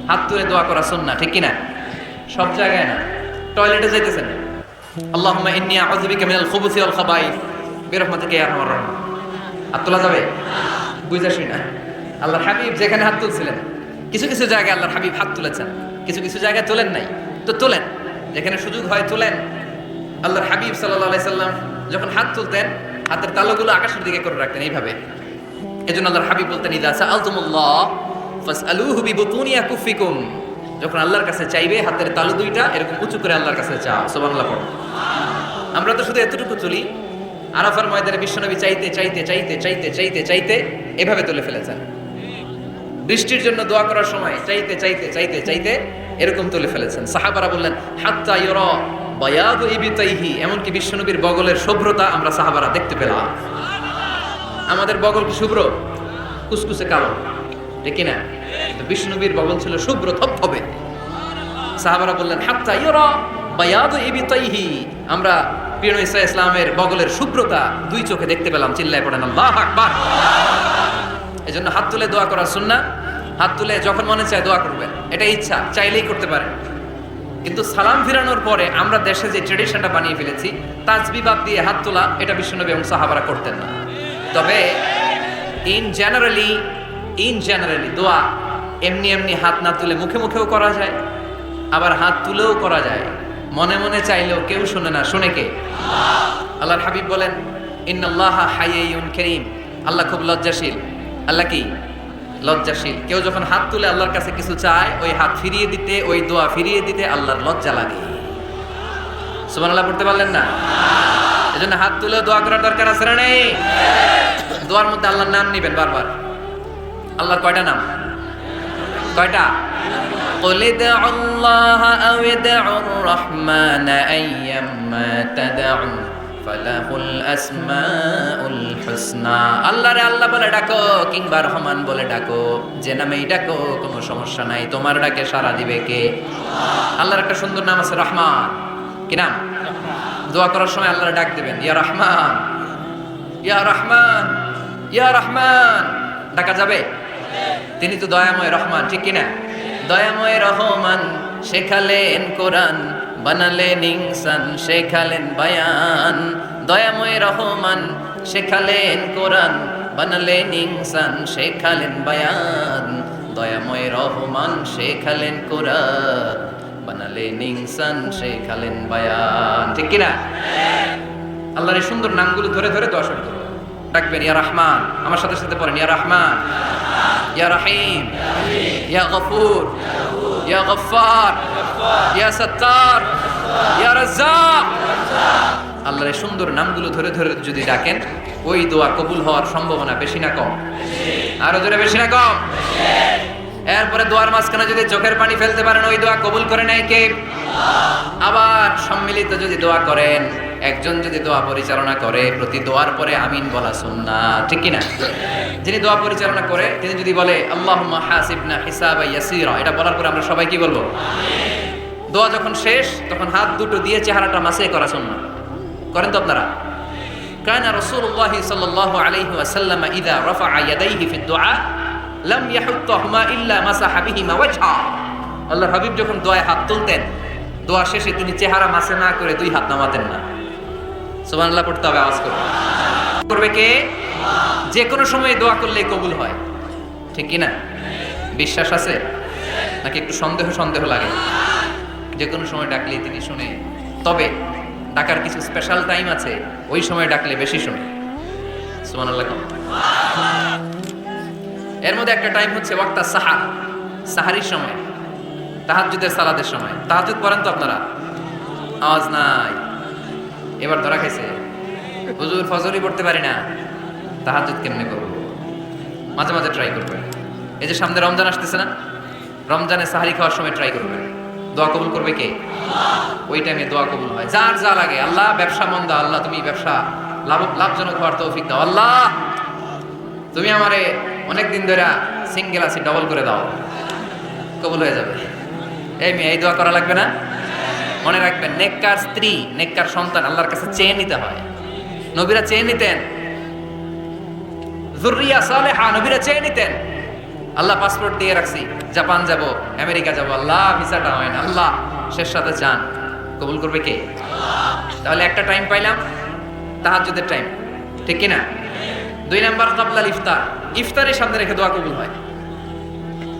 হাত তুলে দোয়া করা সুন্নাহ, ঠিক কি না? সব জায়গায় না। টয়লেটে যাইতেছেন, আল্লাহুম্মা ইন্নী আউযু বিকা মিনাল খুবুসি ওয়াল খাবাইস বিরহমাতিকা ইয়া আরহামার রাহিম। হাত তোলা যাবে? বুঝাসই না। আল্লাহর হাবিব যেখানে হাত তুলছিলেন, কিছু কিছু জায়গায় আল্লাহর হাবিব হাত তুলেছেন, কিছু কিছু জায়গায় তোলেন নাই, তো তোলেন, যেখানে সুযোগ হয় তোলেন। আল্লাহর হাবিব সাল্লাল্লাহু আলাইহি সাল্লাম যখন হাত তুলতেন, হাতের তালুগুলো আকাশের দিকে করে রাখতেন এইভাবে। এজন্য আল্লাহর হাবিব বলতেন, ইযা সাআলতুমুল্লাহ ফাসআলুহু বিবুতুনি আকুফিকুম। যখন আল্লাহর কাছে চাইবে, হাতের তালু দুইটা এরকম উঁচু করে আল্লাহর কাছে চাও। সুবহানাল্লাহ পড়ো। আমরা তো শুধু এতটুকু তুলি। আরাফার ময়দানে বিশ্বনবী চাইতে চাইতে চাইতে চাইতে চাইতে চাইতে এভাবে তুলে ফেলেছেন। বৃষ্টির জন্য দোয়া করার সময় চাইতে চাইতে চাইতে চাইতে এরকম তুলে ফেলেছেন। সাহাবারা বললেন, হাত্তা ইউরা বায়াদু ইবতাইহি, এমনকি বিশ্বনবীর বগলের শুভ্রতা আমরা সাহাবারা দেখতে পেলাম। আমাদের বগল কি শুভ্র? কুসকুসে কালো, ঠিক কি না? তো বিশ্বনবীর বগল ছিল শুভ্র থপথপে। সাহাবারা বললেন, হাত্তা ইউরা বায়াদু ইবতাইহি, আমরা প্রিয় নবী সাল্লাল্লাহু আলাইহি ইসলামের বগলের শুভ্রতা দুই চোখে দেখতে পেলাম। চিল্লায় পড়েন আল্লাহু আকবার। এজন্য হাত তুলে দোয়া করা সুন্নাহ। হাত তুলে যখন মনে চায় দোয়া করবেন, এটা ইচ্ছা, চাইলেই করতে পারেন। কিন্তু সালাম ফিরানোর পরে আমরা দেশে যে ট্রেডিশনটা বানিয়ে ফেলেছি, তাসবিহ বাদ দিয়ে হাত তোলা, এটা বিশ্বনবী এবং সাহাবারা করতেন না। তবে ইন জেনারেলি দোয়া এমনি এমনি হাত না তুলে মুখে মুখেও করা যায়, আবার হাত তুলেও করা যায়। মনে মনে চাইলেও কেউ শুনে না, শুনে কে? আল্লাহর হাবিব বলেন, ইন্নাল্লাহা হাইয়্যুন কারীম, আল্লাহ খুব লজ্জাশীল। আল্লাহ কি? লজ্জাশীল। কেউ যখন হাত তুলে আল্লাহর কাছে কিছু চায়, ওই হাত ফিরিয়ে দিতে, ওই দোয়া ফিরিয়ে দিতে আল্লাহর লজ্জা লাগে। সুবহানাল্লাহ পড়তে পারলেন না? এজন্য হাত তুলে দোয়া করার দরকার আছে না নেই? দোয়ার মধ্যে আল্লাহর নাম নিবেন বারবার। আল্লাহর কয়টা নাম? কয়টা? قل ادعوا الله أو ادعوا الرحمن أيما تدعوا فله الأسماء الحسنى। আল্লাহ রে আল্লাহ বলে ডাকো, কিংবা রহমান বলে ডাকো, যে নামেই ডাকো কোনো সমস্যা নাই, তোমার ডাকে সাড়া দিবে কে? আল্লাহর একটা সুন্দর নাম আছে রহমান। কি নাম? দোয়া করার সময় আল্লাহর ডাক দিবেন, ইয়া রহমান, ইয়া রহমান, ইয়া রহমান। ডাকা যাবে? তিনি তো দয়াময় রহমান, ঠিক কিনা? দয়াময় রহমান শেখালেন কোরআন, বানালেন ইনসান, শেখালেন বায়ান। দয়াময় রহমান শেখালেন কোরআন, বানালেন ইনসান, শেখালেন বায়ান। দয়াময় রহমান শেখালেন কোরআন, বানালেন ইনসান, শেখালেন বায়ান। ঠিক কিনা? আল্লাহর এই সুন্দর নামগুলো ধরে ধরে দোয়া শুরু করুন। ডাকবেন, ইয়া রহমান, আমার সাথে সাথে পড়েন, ইয়া রহমান, ইয়া রহিম, ইয়া গফুর, ইয়া গফফার, ইয়া সত্তার, ইয়া রাজ্জাক। আল্লাহর এই সুন্দর নামগুলো ধরে ধরে যদি ডাকেন, ওই দোয়া কবুল হওয়ার সম্ভাবনা বেশি না কম? আরো জোরে, বেশি না কম? এরপরে দোয়ার মাঝখানে যদি চোখের পানি ফেলতে পারেন, ওই দোয়া কবুল করে নেয় কে? আবার সম্মিলিত যদি দোয়া করেন, একজন যদি দোয়া পরিচালনা করে, প্রতি দোয়ার পরে আমিন বলা সুন্নাহ, ঠিক কি না? যিনি দোয়া পরিচালনা করে তিনি যদি বলে আল্লাহুম্মা হাসিবনা হিসাবান ইয়াসীরা, এটা বলার পরে আমরা সবাই কি বলবো? আমিন। দোয়া যখন শেষ, তখন হাত দুটো দিয়ে চেহারাটা মাসে করা সুন্নাহ। করেন তো আপনারা? কানা রাসূলুল্লাহ সাল্লাল্লাহু আলাইহি ওয়াসাল্লাম ইযা রাফা'a ইয়াদাইহি ফিদ দুআ লাম ইয়াহুত্তাহুমা ইল্লা মাসাহা বিহিমা ওয়াজহা। আল্লাহর হাবিব যখন দোয়ায় হাত তুলতেন, দোয়া শেষে তিনি চেহারা মাসে না করে দুই হাত নামাতেন না। সুবহানাল্লাহ পড়তে হবে, আওয়াজ করে। করবে কে? যে কোনো সময় দোয়া করলে কবুল হয়, ঠিক কি না? বিশ্বাস আছে নাকি একটু সন্দেহ সন্দেহ লাগে? যে কোনো সময় ডাকলে তিনি শুনে, তবে ডাকার কিছু স্পেশাল টাইম আছে, ওই সময় ডাকলে বেশি শুনে। সুবহানাল্লাহ। এর মধ্যে একটা টাইম হচ্ছে ওয়াক্তা সাহার, সাহারির সময়, তাহাজ্জুদের সালাতের সময়। তাহাজ্জুদ পড়েন তো আপনারা? আওয়াজ নাই, এবার ধরা খাইছে। হুজুর ফজরই পড়তে পারি না, তাহাজ্জুদ কেমনে করব? মাঝে মাঝে ট্রাই করবেন। এই যে সামনে রমজান আসতেছে না, রমজানে সাহারি খাওয়ার সময় ট্রাই করবেন। দোয়া কবুল করবে কে? ওই টাইমে দোয়া কবুল হয়। যার যা লাগে, আল্লাহ ব্যবসা মন্দা, আল্লাহ তুমি ব্যবসা লাভজনক হওয়ার তৌফিক দাও, আল্লাহ তুমি আমারে অনেকদিন ধরে সিঙ্গেল আছি, ডবল করে দাও, কবুল হয়ে যাবে। এই মেয়ে, এই দোয়া করা লাগবে না? মনে রাখবেন, নেককার স্ত্রী, নেককার সন্তান আল্লাহর কাছে চেয়ে নিতে হয়। নবীরা চেয়ে নিতেন, যুররিয়া সালেহা নবীরা চেয়ে নিতেন। আল্লাহ পাসপোর্ট দিয়ে রাখছি, জাপান যাব, আমেরিকা যাব, আল্লাহ ভিসাটা হয় না, আল্লাহ শেষ সাথে চান, কবুল করবে কে? তাহলে একটা টাইম পাইলাম, তাহাজ্জুদের টাইম, ঠিক কিনা? 2 নাম্বার কাবলাল ইফতার, ইফতারের সামনে রেখে দোয়া কবুল হয়।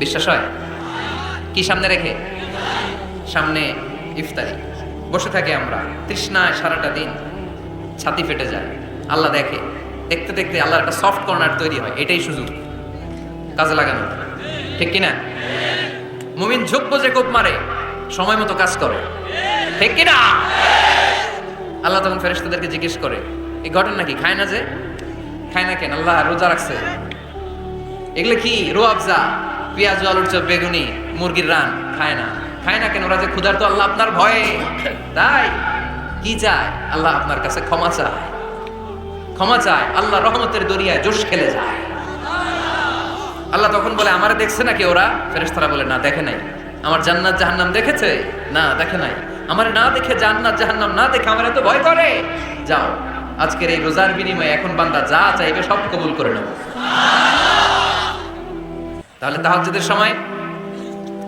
বিশ্বাস হয়? কি সামনে রেখে? সামনে ইফতারি বসে থাকি আমরা, তৃষ্ণায় সারাটা দিন, ছাতি ফেটে যায়, আল্লাহ দেখে, দেখতে দেখতে আল্লাহর একটা সফট কর্নার তৈরি হয়। এটাই সুযোগ কাজে লাগানো, ঠিক কিনা? মুমিন ঝুঁকবো যে কোপ মারে, সময় মতো কাজ করে, ঠিক কিনা? আল্লাহ তখন ফেরেশতাদেরকে জিজ্ঞেস করে, এই ঘটনা কি? খায় না যে? খায় না কেন? আল্লাহ রোজা রাখছে। এগুলো কি? রোয়াবজা, পেঁয়াজ, আলুর চপ, বেগুনি, মুরগির রান খায় না। খায় না কেন? ওরা যে ক্ষুধার্ত, আল্লাহ আপনার ভয়ে। তাই কি চায়? আল্লাহ আপনার কাছে ক্ষমা চায়, ক্ষমা চায়। আল্লাহ রহমতের দরিয়ায় জোশ খেলে যায়। আল্লাহ তখন বলে, আমারে দেখছে নাকি ওরা? ফেরেশতারা বলে, না দেখে নাই। আমার জান্নাত জাহান্নাম দেখেছে? না দেখে নাই। আমারে না দেখে, জান্নাত জাহান্নাম না দেখে আমার এত ভয় করে। যাও, আজকের এই রোজার বিনিময়ে এখন বান্দা যা চাইবে সব কবুল করে নেব। তাহলে তাহাজ্জুদের সময়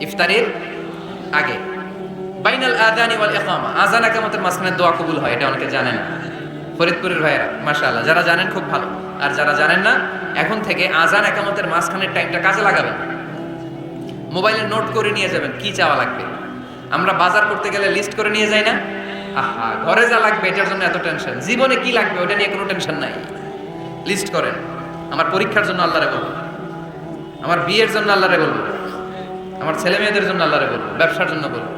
ইফতারের আগে, বাইনাল আযানি ওয়াল ইকামা, আযান ইকামতের মাঝখানে দোয়া কবুল হয়। এটা অনেকে জানেন না। ফরিদপুরের ভাইয়েরা মাশাআল্লাহ, যারা জানেন খুব ভালো, আর যারা জানেন না, এখন থেকে আযান ইকামতের মাঝখানের টাইমটা কাজে লাগাবেন। মোবাইলে নোট করে নিয়ে যাবেন কি চাওয়া লাগবে। আমরা বাজার করতে গেলে লিস্ট করে নিয়ে যাই না? আহা, ঘরে যা লাগবে এটার জন্য এত টেনশন, জীবনে কি লাগবে ওটা নিয়ে কোনো টেনশন নাই। লিস্ট করেন। আমার পরীক্ষার জন্য আল্লাহরে বলবো, আমার বিয়ের জন্য আল্লাহরে বলবো, আমার ছেলে মেয়েদের জন্য আল্লাহরে বলবো, ব্যবসার জন্য বলবো।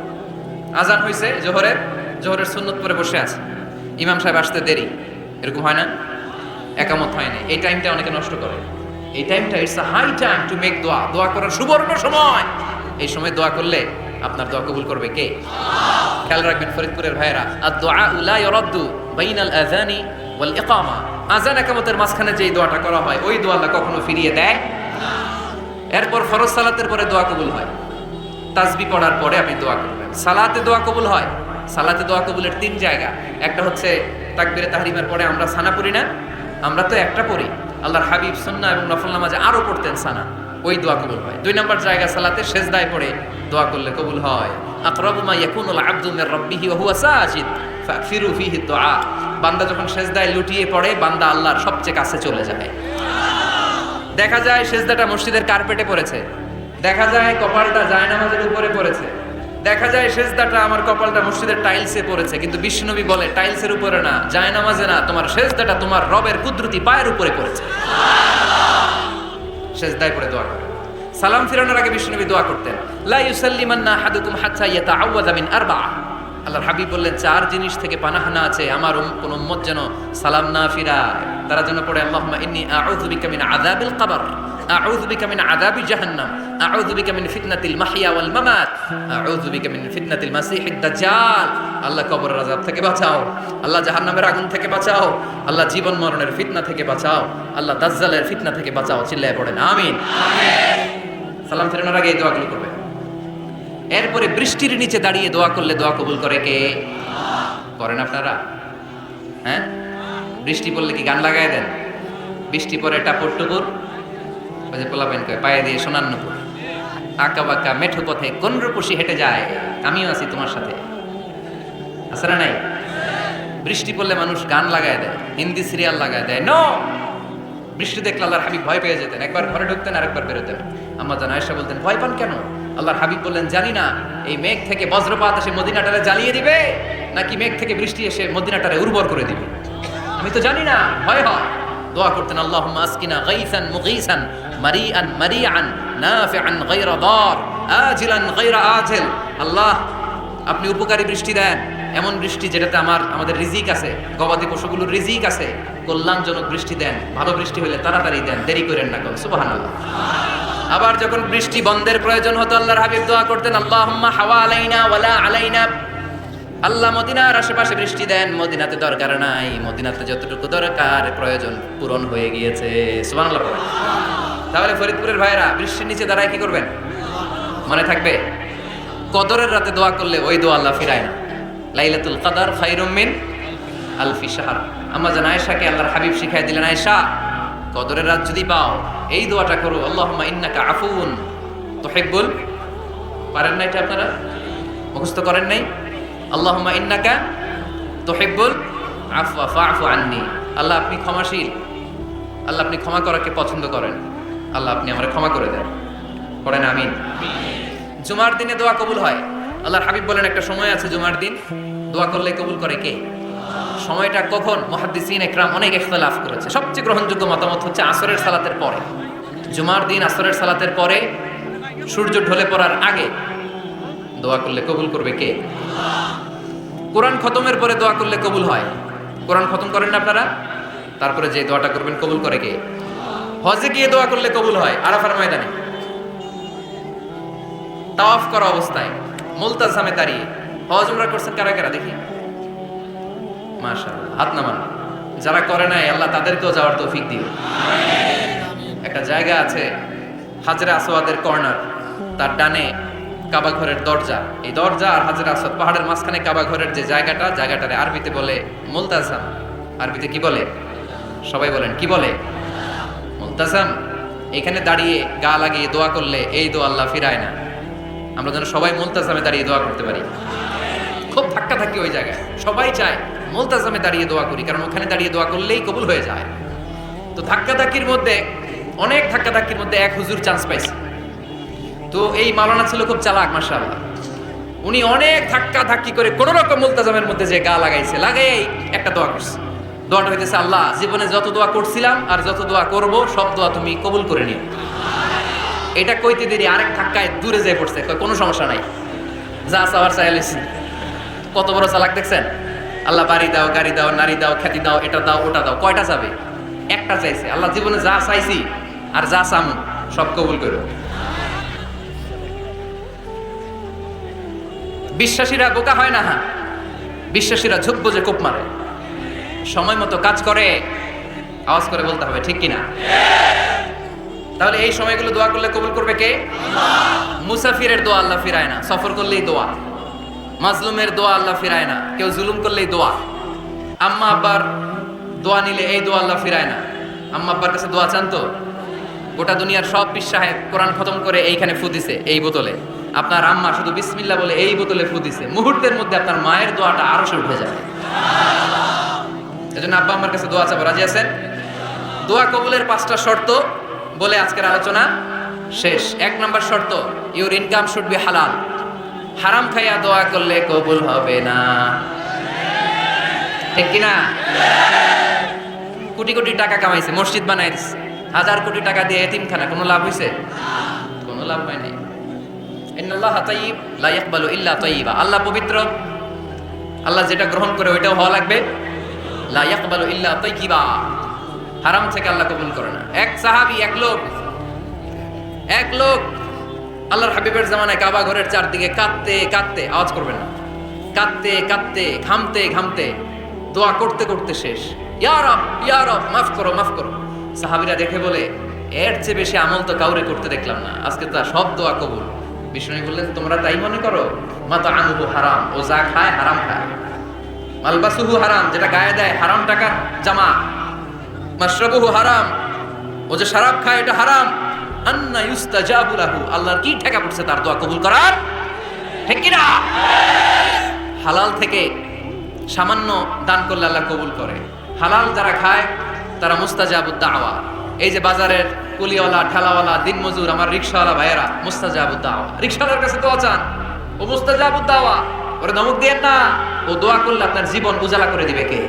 আজান হয়েছে জোহরের সুন্নত পরে বসে আছে, ইমাম সাহেব আসতে দেরি, এরকম হয় না? একামত হয় না, এই টাইমটা অনেকে নষ্ট করে। এই টাইমটা it's a high time to make দোয়া, দোয়া করার সুবর্ণ সময়। এই সময় দোয়া করলে আপনার দোয়া কবুল করবে কে? খেয়াল রাখবেন ফরিদপুরের ভাইয়েরা, আদ-দুআ লা ইউরাদ্দু বাইনাল আযানি ওয়াল ইকামা, আযান ইকামতের মাঝখানে যেই দোয়াটা করা হয় ওই দোয়া আল্লাহ কখনো ফিরিয়ে দেয়। এরপর ফরজ সালাতের পরে দোয়া কবুল হয়, তাসবিহ পড়ার পরে আপনি দোয়া করবেন। সালাতে দোয়া কবুল হয়। সালাতে দোয়া কবুলের 3 জায়গা। একটা হচ্ছে তাকবীরে তাহরিমের পরে আমরা সানা পড়ি না? আমরা তো একটা পড়ি, আল্লাহর হাবিব সুন্নাহ এবং নফল নামাজে আরো পড়তেন সানা, ওই দোয়া কবুল হয়। 2 নম্বর জায়গা সালাতে সেজদায় পড়ে দোয়া করলে কবুল হয়। আকরাবু মা ইয়াকুনুল আবদু মির রাব্বিহি ওয়া হুয়া সাজিদ ফাগফিরু ফীহি দুআ, বান্দা যখন সেজদায় লুটিয়ে পড়ে বান্দা আল্লাহর সবচেয়ে কাছে চলে যায়। দেখা যায় সেজদাটা মসজিদের কার্পেটে পড়েছে, দেখা যায় কপালটা জায়নামাজের উপরে পড়েছে, দেখা যায় সেজদাটা আমার কপালটা মসজিদের টাইলসে পড়েছে, কিন্তু বিশ্বনবী বলে টাইলসের উপরে না, জায়নামাজে না, তোমার সেজদাটা তোমার রবের কুদরতি পায়ের উপরে পড়েছে। সেজদায় পড়ে দোয়া করে। সালাম ফিরানোর আগে বিশ্বনবী দোয়া করতেন, লা ইউসাল্লিমান্না আহাদুকুম হাত্তা ইয়াতাআওয়াযা মিন আরবা'a। আল্লাহর হাবিব বললেন 4 জিনিস থেকে পানাহানা আছে, আমার কোন উম্মত যেন সালাম না ফিরায়। তারা যেন পড়ে, আল্লাহুম্মা ইন্নী আউযু বিকা মিন আযাবিল কবর, আউযু বিকা মিন আযাবি জাহান্নাম, আউযু বিকা মিন ফিতনাতিল মাহইয়া ওয়াল মামাত, আউযু বিকা মিন ফিতনাতিল মাসিহিদ দাজ্জাল। আল্লাহ কবরের আযাব থেকে বাঁচাও, আল্লাহ জাহান্নামের আগুন থেকে বাঁচাও, আল্লাহ জীবন মরণের ফিতনা থেকে বাঁচাও, আল্লাহ দাজ্জালের ফিতনা থেকে বাঁচাও। চিল্লায়ে পড়েন আমিন। সালাম ফিরানোর আগে এই দোয়াগুলো করবে। এরপরে বৃষ্টির নিচে দাঁড়িয়ে দোয়া করলে দোয়া কবুল করে কে? করেন আপনারা? হ্যাঁ, বৃষ্টি পড়লে কি গান লাগায় দেন? বৃষ্টি পরে টাপুর টুপুর, ওই যে পোলাপাইন কয় পায়ে দিয়ে সোনার নুপুর, আঁকা বাঁকা মেঠো পথে কোন রূপসী হেঁটে যায়, আমিও আছি তোমার সাথে, আছে না নাই? বৃষ্টি পড়লে মানুষ গান লাগায় দেয়, হিন্দি সিরিয়াল লাগায় দেয়। নো, বৃষ্টি দেখলে আল্লাহর হাবিব ভয় পেয়ে যেতেন, একবার ঘরে ঢুকতেন আরেকবার বেরোতেন। আম্মা জান আয়েশা বলতেন, ভয় পান কেন? আল্লাহর হাবিব বললেন, জানি না এই মেঘ থেকে বজ্রপাত এসে মদিনাটারে জ্বালিয়ে দিবে নাকি মেঘ থেকে বৃষ্টি এসে মদিনাটারে উর্বর করে দিবে, আমি তো জানি না, ভয় হয়। দোয়া করতেন, আল্লাহুম্মা আসকিনা গাইসান মুগীসান মারিআন মারিআন নাফিআন গায়রা দার আজিলান গায়রা আজিল। আল্লাহ, আপনি উপকারী বৃষ্টি দেন, এমন বৃষ্টি যেটাতে আমাদের রিজিক আছে, গবাদি পশুগুলোর রিজিক আছে, কল্যাণজনক বৃষ্টি দেন, ভালো বৃষ্টি হলে তাড়াতাড়ি দেন, দেরি করেন না। সুবহানাল্লাহ। আবার যখন বৃষ্টি বন্ধের প্রয়োজন হতো আল্লাহর হাবিব দোয়া করতেন, আল্লাহুম্মা হাওয়া আলাইনা ওয়ালা আলাইনা, আল্লাহ মদিনার আশেপাশে বৃষ্টি দেন, মদিনাতে দরকার নাই, মদিনাতে যতটুকু দরকার প্রয়োজন পূরণ হয়ে গিয়েছে। সুবহানাল্লাহ। তাহলে ফরিদপুরের ভাইরা বৃষ্টির নিচে দাঁড়ায় কি করবেন? মনে থাকবে কদরের রাতে দোয়া করলে ওই দোয়া আল্লাহ ফিরায় না। লাইলাতুল কদর খায়রুম মিন আলফি শাহর। আম্মা জান আয়েশাকে আল্লাহর হাবিব শিখাই দিলেন, আয়েশা কদরের রাত যদি পাও এই দোয়াটা করো, আল্লাহুম্মা ইন্নাকা আফুউন তুহিব্বুল, পারেন না এটা আপনারা? মুখস্থ করেন নাই? আল্লাহুম্মা ইন্নাকা তুহিব্বুল আফওয়া ফা'ফু আন্নি। আল্লাহ আপনি ক্ষমাশীল, আল্লাহ আপনি ক্ষমা করাকে পছন্দ করেন, আল্লাহ আপনি আমারে ক্ষমা করে দেন। পড়েন আমিন। জুমার দিনে দোয়া কবুল হয়। আল্লাহর হাবিব বলেন একটা সময় আছে জুমার দিন দোয়া করলে কবুল করে কে? সময়টা কখন? মুহাদ্দিসিন ইকরাম অনেক ইখতিলাফ করেছে। সবচেয়ে গ্রহণযোগ্য মতামত হচ্ছে আসরের সালাতের পরে। জুমার দিন আসরের সালাতের পরে সূর্য ঢলে পড়ার আগে দোয়া করলে কবুল করবে কে? কোরআন খতমের পরে দোয়া করলে কবুল হয়। কোরআন খতম করেন না আপনারা? তারপরে যে দোয়াটা করবেন কবুল করে কে? হজে গিয়ে দোয়া করলে কবুল হয় আরাফার ময়দানে, তাওয়াফ করা অবস্থায়, মুলতাজামে দাঁড়িয়ে। হজ উমরা করছেন কারা কারা দেখি? মাশাআল্লাহ, হাত নামান। যারা করে নাই আল্লাহ তাদেরকেও যাওয়ার তৌফিক দিও। একটা জায়গা আছে হাজরে আসওয়াদের কর্নার, তার ডানে কাবা ঘরের দরজা। এই দরজা আর হাজরে আসওয়াদ পাহাড়ের মাঝখানে কাবা ঘরের যে জায়গাটারে আরবিতে বলে মুলতাজাম। আরবিতে কি বলে? সবাই বলেন কি বলে? মুলতাজাম। এখানে দাঁড়িয়ে গা লাগিয়ে দোয়া করলে এই দোয়া আল্লাহ ফিরায় না। আমরা যেন সবাই মুলতাজামে দাঁড়িয়ে দোয়া করতে পারি। খুব ধাক্কা থাকি ওই জায়গায়, সবাই চায় মুলতাজামে দাঁড়িয়ে দোয়া করি, কারণ ওখানে দাঁড়িয়ে দোয়া করলেই কবুল হয়ে যায়। তো ধাক্কাধাক্কির মধ্যে, অনেক ধাক্কাধাক্কির মধ্যে এক হুজুর চান্স পাইছে। তো এই মাওলানা ছিল খুব চালাক মাশাআল্লাহ। উনি অনেক ধাক্কাধাক্কি করে কোন রকম মুলতাজামের মধ্যে যে গা লাগাইছে, লাগাই একটা দোয়া করছে। দোয়াটা হইতেছে, আল্লাহ জীবনে যত দোয়া করছিলাম আর যত দোয়া করব সব দোয়া তুমি কবুল করে নিও। এটা কইতে দেরি আরেক ধাক্কায় দূরে যেয়ে পড়ছে, কোনো সমস্যা নাই, যা চাওয়ার চাইলেছি। কত বড় চালাক দেখছেন? আল্লাহ বাড়ি দাও, গাড়ি দাও, নারী দাও, খ্যাতি দাও, এটা দাও, ওটা দাও, কয়টা চাবে? একটা চাইছে। আল্লাহ জীবনে যা চাইছি আর যা চামু সব কবুল করো। বিশ্বাসীরা বোকা হয় না, হ্যাঁ বিশ্বাসীরা ঝুঁকবো যে কোপ মারে। সময় মতো কাজ করে, আওয়াজ করে বলতে হবে ঠিক কিনা? তাহলে এই সময়গুলো দোয়া করলে কবুল করবে কে? মুসাফিরের দোয়া আল্লাহ ফিরায় না, সফর করলেই দোয়া। মাজলুমের দোয়া আল্লাহ ফিরায় না, কেউ জুলুম করলেই দোয়া। আম্মা আব্বার দোয়া নিলে এই দোয়া আল্লাহ ফিরায় না। আম্মা আব্বার কাছে দোয়া চান তো? গোটা দুনিয়ার সব পীর সাহেব কোরআন খতম করে এইখানে ফু দিছে এই বোতলে, আপনার আম্মা শুধু বিসমিল্লাহ বলে এই বোতলে ফু দিছে, মুহূর্তের মধ্যে আপনার মায়ের দোয়াটা আরো সে উঠে যাবে। এজন্য আব্বা আম্মার কাছে দোয়া চাবো, রাজি আছেন? দোয়া কবুলের 5টা শর্ত বলে আজকের আলোচনা শেষ। 1 নম্বর শর্ত, ইউর ইনকাম শুড বি হালাল। হারাম খাইয়া দোয়া করলে কবুল হবে না, ঠিক কিনা? কোটি কোটি টাকা কামাইছে, মসজিদ বানাই দিছে, 1000 কোটি টাকা দিয়ে এতিমখানা, কোনো লাভ হইছে? কোনো লাভ হয় নাই। ইন্নাল্লাহা তাইয়্যিব লা ইয়াকবালু ইল্লা তাইয়্যিবা। আল্লাহ পবিত্র, আল্লাহ যেটা গ্রহণ করে ওইটাও হওয়া লাগবে। লা ইয়াকবালু ইল্লা তাইয়্যিবা, হারাম থেকে আল্লাহ কবুল করে না। এক সাহাবী, এক লোক আল্লাহর হাবিবের জামানায় কাবা ঘরের চারদিকে কাঁদতে কাঁদতে, আওয়াজ করবেন না, কাঁদতে কাঁদতে, ঘামতে ঘামতে, দোয়া করতে করতে শেষ। ইয়া রব, ইয়া রব, মাফ করো, মাফ করো। সাহাবীরা দেখে বলে, এর চেয়ে বেশি আমল তো কাউরে করতে দেখলাম না, আজকে তো সব দোয়া কবুল। বিষ্ণু বললেন, তোমরা তাই মনে করো? মাতাআমুহু হারাম, ও যা খায় হারাম খায়। মালবাসুহু হারাম, যেটা গায়ে দেয় হারাম টাকার জামা। মাশরাবুহু হারাম, ও যে শরাব খায় এটা হারাম। আন্না ইউস্তাজাবু লাহু, আল্লাহর কি ঠেকা পড়ছে তার দোয়া কবুল করার, ঠিক কি না? হালাল থেকে সামান্য দান করলে আল্লাহ কবুল করে। হালাল যারা খায় তারা মুস্তাজাবুদ দাওয়া। এই যে বাজারের কুলিওয়ালা, ঠেলাওয়ালা, দিনমজুর, আমার রিকশাওয়ালা ভাইয়েরা, মুস্তাজাবুদ দাওয়া। রিকশাওয়ালার কাছে দোয়া চান, ও মুস্তাজাবুদ দাওয়া। ওরে ধমক দিয়েন না, ও দোয়া করলে আপনার জীবন উজালা করে দিবে কে?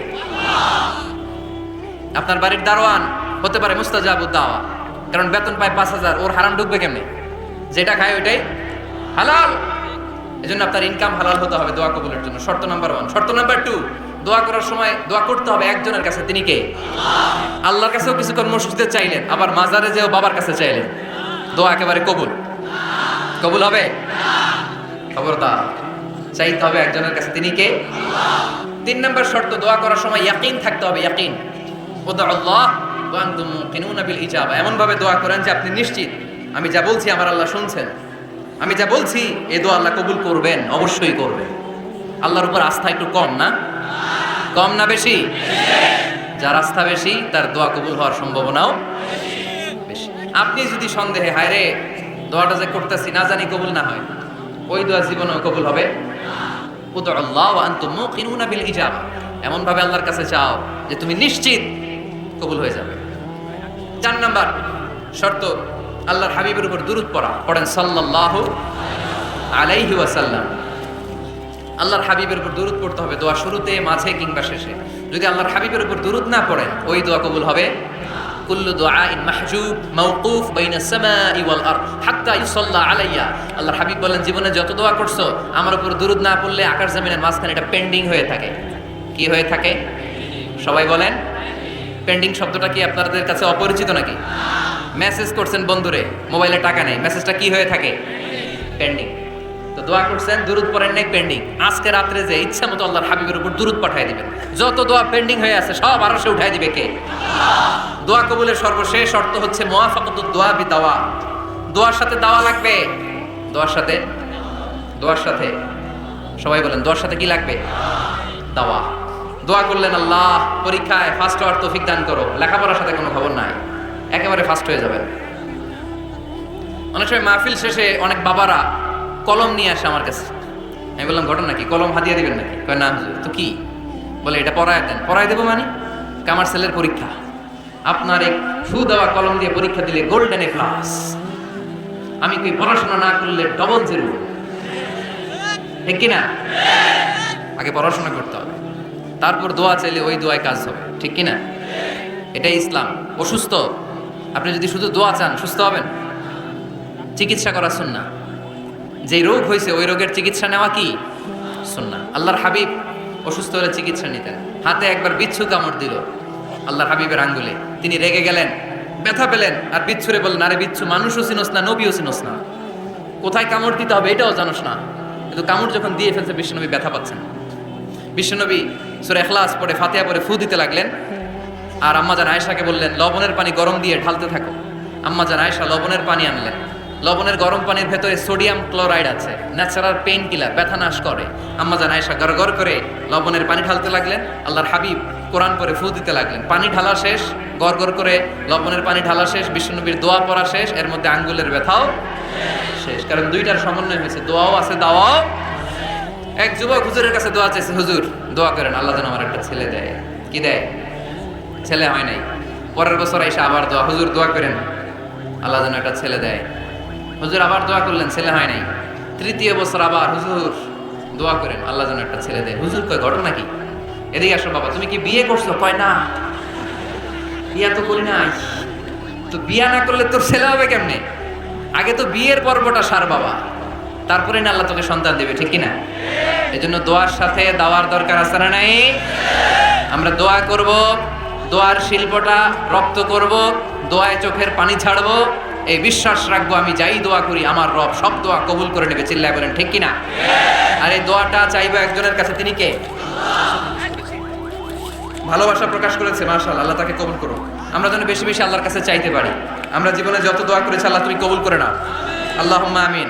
আপনার বাড়ির দারোয়ান হতে পারে মুস্তাজাবুদ দাওয়া, কারণ বেতন পায় 5000, ওর হারাম ঢুকবে কেমনে? যেটা খায় ওইটাই হালাল। এজন্য আপনার ইনকাম হালাল হতে হবে দোয়া কবুলের জন্য। শর্ত নাম্বার 1। শর্ত নাম্বার 2, দোয়া করার সময় দোয়া করতে হবে একজনের কাছে, তিনি কে? আল্লাহর কাছেও কিছুক্ষণ মসজিদে চাইলেন, আবার মাজারে যেও বাবার কাছে চাইলেন, দোয়া একেবারে কবুল? কবুল হবে? খবরদার, চাইতে হবে একজনের কাছে, তিনি কে? তিন নম্বর শর্ত, দোয়া করার সময় ইয়াকিন থাকতে হবে। ইয়াকিন, উদউল্লাহ ওয়া আনতুম মুকিনুনা বিল ইজাবা, এমন ভাবে দোয়া করেন যে আপনি নিশ্চিত আমি যা বলছি আমার আল্লাহ শুনছেন, আমি যা বলছি এই দোয়া আল্লাহ কবুল করবেন, অবশ্যই করবেন। আল্লাহর উপর আস্থা একটু কম না? কম না বেশি? যার আস্থা বেশি তার দোয়া কবুল হওয়ার সম্ভাবনাও বেশি। আপনি যদি সন্দেহে হায় রে দোয়াটা যে করতেছি না জানি কবুল না হয়, ওই দোয়া জীবনেও কবুল হবে উদউল্লাহ ওয়া আনতুম মুকিনুনা বিল ইজাবা, এমন ভাবে আল্লাহর কাছে চাও যে তুমি নিশ্চিত কবুল হয়ে যাবে। 4 নাম্বার শর্ত, আল্লাহর হাবিবের উপর দুরূদ পড়া। পড়েন সাল্লাল্লাহু আলাইহি ওয়াসাল্লাম। আল্লাহর হাবিবের উপর দুরূদ পড়তে হবে দোয়া শুরুতে, মাঝে কিংবা শেষে। যদি আল্লাহর হাবিবের উপর দুরূদ না পড়েন ওই দোয়া কবুল হবে কুল্লু দুআইন মাহজুব মাওকুফ বাইনা সামাই ওয়াল আরদ হাত্তা ইউসাল্লা আলাইয়া। আল্লাহর হাবিব বলেন জীবনে যত দোয়া করছো আমার উপর দুরূদ না পড়লে আকাশ জমিনের মাঝখানে এটা পেন্ডিং হয়ে থাকে। কি হয়ে থাকে? সবাই বলেন। পেন্ডিং শব্দটা কি আপনাদের কাছে অপরিচিত নাকি? মেসেজ করছেন বন্ধুরে, মোবাইলে টাকা নেই, মেসেজটা কি হয়ে থাকে? পেন্ডিং। তো দোয়া করছেন, দুরূদ পড়েন নাই, পেন্ডিং। আজকে রাত্রে যে ইচ্ছা মতো আল্লাহর হাবিবের উপর দুরূদ পাঠিয়ে দিবেন, যত দোয়া পেন্ডিং হয়ে আছে সব আরশে উঠাই দিবে কে? দোয়া কবুলের সর্বশেষ শর্ত হচ্ছে মুওয়াফাকাতুদ দোয়া বিদাওয়া। দোয়ার সাথে দাওয়া লাগবে। দোয়ার সাথে সবাই বলেন, দোয়ার সাথে কি লাগবে? দাওয়া। দোয়া করলেন আল্লাহ পরীক্ষায় ফার্স্ট হওয়ার তৌফিক দান করো, লেখাপড়ার সাথে কোনো খবর নাই, একেবারে ফার্স্ট হয়ে যাবেন। অনেক সময় মাহফিল শেষে অনেক বাবারা কলম নিয়ে আসে আমার কাছে। আমি বললাম ঘটনা কি, কলম হাদিয়া দিবেন নাকি? কয় না হুজুর। তো কি? বলে এটা পড়ায় দেন। পড়ায় দেবো মানে? আমার ছেলের পরীক্ষা, আপনার এক ফু দেওয়া কলম দিয়ে পরীক্ষা দিলে গোল্ডেন এ প্লাস। আমি কি পড়াশোনা না করলে ডবল জিরো, ঠিক কিনা? আগে পড়াশোনা করতে হবে, তারপর দোয়া চাইলে ওই দোয়ায় কাজ হবে, ঠিক কিনা? এটাই ইসলাম। অসুস্থ আপনি যদি শুধু দোয়া চান সুস্থ হবেন? চিকিৎসা করা সুন্নাহ। যে রোগ হয়েছে ওই রোগের চিকিৎসা নেওয়া কি সুন্নাহ। আল্লাহর হাবিব অসুস্থ হলে চিকিৎসা নিতেন। হাতে একবার বিচ্ছু কামড় দিল আল্লাহর হাবিবের আঙ্গুলে, তিনি রেগে গেলেন, ব্যথা পেলেন, আর বিচ্ছুরে বললেন আরে বিচ্ছু মানুষও চিনোস না, নবীও চিনোস না, কোথায় কামড় দিতে হবে এটাও জানোস না। কিন্তু কামড় যখন দিয়ে ফেলছে বিশ্বনবী ব্যথা পাচ্ছেন। বিশ্বনবী সূরা ইখলাস পড়ে ফাতিহা পড়ে ফু দিতে লাগলেন, আর আম্মাজান আয়েশাকে বললেন লবণের পানি গরম দিয়ে ঢালতে থাকো। আম্মাজান আয়েশা লবণের পানি আনলেন। লবণের গরম পানির ভেতরে সোডিয়াম ক্লোরাইড আছে, ন্যাচারাল পেইন কিলার, ব্যথা নাশ করে। আম্মাজান আয়েশা গড়গড় করে লবণের পানি ঢালতে লাগলেন, আল্লাহর হাবিব কোরআন পড়ে ফু দিতে লাগলেন। পানি ঢালা শেষ, গড়গড় করে লবণের পানি ঢালা শেষ, বিশ্বনবীর দোয়া পড়া শেষ, এর মধ্যে আঙ্গুলের ব্যথাও শেষ। কারণ দুইটার সমন্বয় হয়েছে, দোয়াও আছে দাওয়াও। এক যুবক হুজুরের কাছে দোয়া চাইছে, হুজুর দোয়া করেন আল্লাহ যেন আমার একটা ছেলে দেয়। কি দেয়? ছেলে হয় নাই। পরের বছর এসে আবার দোয়া, হুজুর দোয়া করেন আল্লাহ যেন একটা ছেলে দেয়। হুজুর আবার দোয়া করলেন, ছেলে হয় নাই। তৃতীয় বছর আবার হুজুর দোয়া করেন আল্লাহ যেন একটা ছেলে দেয়। হুজুর কয় ঘটনা কি? এদিকে আসো বাবা, তুমি কি বিয়ে করছো? কয় না, বিয়া তো করি নাই। তো বিয়া না করলে তোর ছেলে হবে কেমনে? আগে তো বিয়ের পর্বটা সার বাবা, তারপরে না আল্লাহ তোকে সন্তান দেবে, ঠিক কিনা? এই জন্য দোয়ার সাথে দাওয়ার দরকার আছে না নাই? আমরা দোয়া করব, দোয়ার শিল্পটা রপ্ত করব, দোয়ায় চোখের পানি ছাড়বো, এই বিশ্বাস রাখবো আমি যাই দোয়া করি আমার রব সব দোয়া কবুল করে নেবে। চিল্লায় বলেন ঠিক কিনা? আর এই দোয়াটা চাইবো একজনের কাছে, তিনি কে? ভালোবাসা প্রকাশ করেছে, মাশাআল্লাহ, আল্লাহ তাকে কবুল করুন। আমরা যেন বেশি বেশি আল্লাহর কাছে চাইতে পারি। আমরা জীবনে যত দোয়া করেছি আল্লাহ তুমি কবুল করে নাও, আল্লাহুম্মা আমিন।